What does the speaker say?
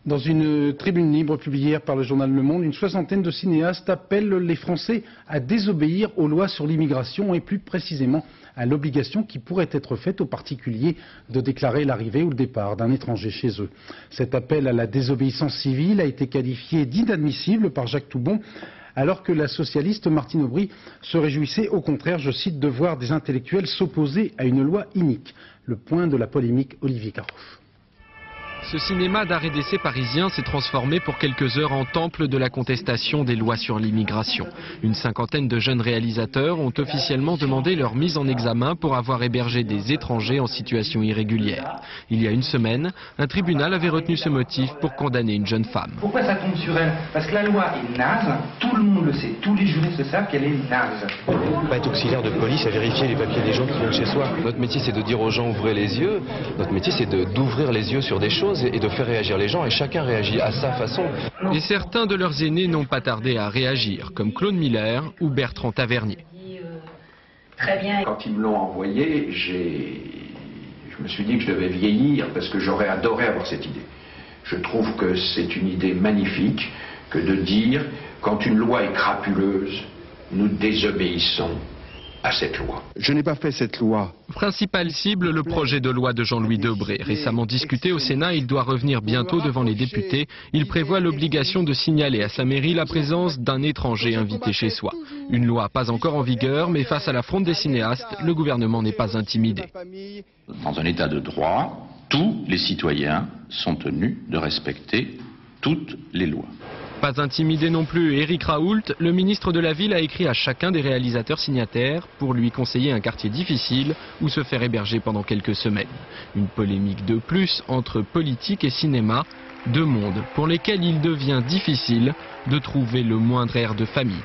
Dans une tribune libre publiée hier par le journal Le Monde, une soixantaine de cinéastes appellent les Français à désobéir aux lois sur l'immigration et plus précisément à l'obligation qui pourrait être faite aux particuliers de déclarer l'arrivée ou le départ d'un étranger chez eux. Cet appel à la désobéissance civile a été qualifié d'inadmissible par Jacques Toubon, alors que la socialiste Martine Aubry se réjouissait au contraire, je cite, de voir des intellectuels s'opposer à une loi inique. Le point de la polémique, Olivier Carouf. Ce cinéma d'arrêt d'essai parisien s'est transformé pour quelques heures en temple de la contestation des lois sur l'immigration. Une cinquantaine de jeunes réalisateurs ont officiellement demandé leur mise en examen pour avoir hébergé des étrangers en situation irrégulière. Il y a une semaine, un tribunal avait retenu ce motif pour condamner une jeune femme. Pourquoi ça tombe sur elle? Parce que la loi est naze, tout le monde le sait, tous les juristes savent qu'elle est naze. On ne peut pas être auxiliaire de police à vérifier les papiers des gens qui viennent chez soi. Notre métier, c'est de dire aux gens ouvrez les yeux. Notre métier, c'est d'ouvrir les yeux sur des choses et de faire réagir les gens, et chacun réagit à sa façon. Et certains de leurs aînés n'ont pas tardé à réagir, comme Claude Miller ou Bertrand Tavernier. Très bien. Quand ils me l'ont envoyé, je me suis dit que je devais vieillir parce que j'aurais adoré avoir cette idée. Je trouve que c'est une idée magnifique que de dire, quand une loi est crapuleuse, nous désobéissons à cette loi. Je n'ai pas fait cette loi. Principale cible, le projet de loi de Jean-Louis Debré. Récemment discuté au Sénat, il doit revenir bientôt devant les députés. Il prévoit l'obligation de signaler à sa mairie la présence d'un étranger invité chez soi. Une loi pas encore en vigueur, mais face à la fronde des cinéastes, le gouvernement n'est pas intimidé. Dans un état de droit, tous les citoyens sont tenus de respecter toutes les lois. Pas intimidé non plus, Éric Raoult, le ministre de la Ville, a écrit à chacun des réalisateurs signataires pour lui conseiller un quartier difficile où se faire héberger pendant quelques semaines. Une polémique de plus entre politique et cinéma, deux mondes pour lesquels il devient difficile de trouver le moindre air de famille.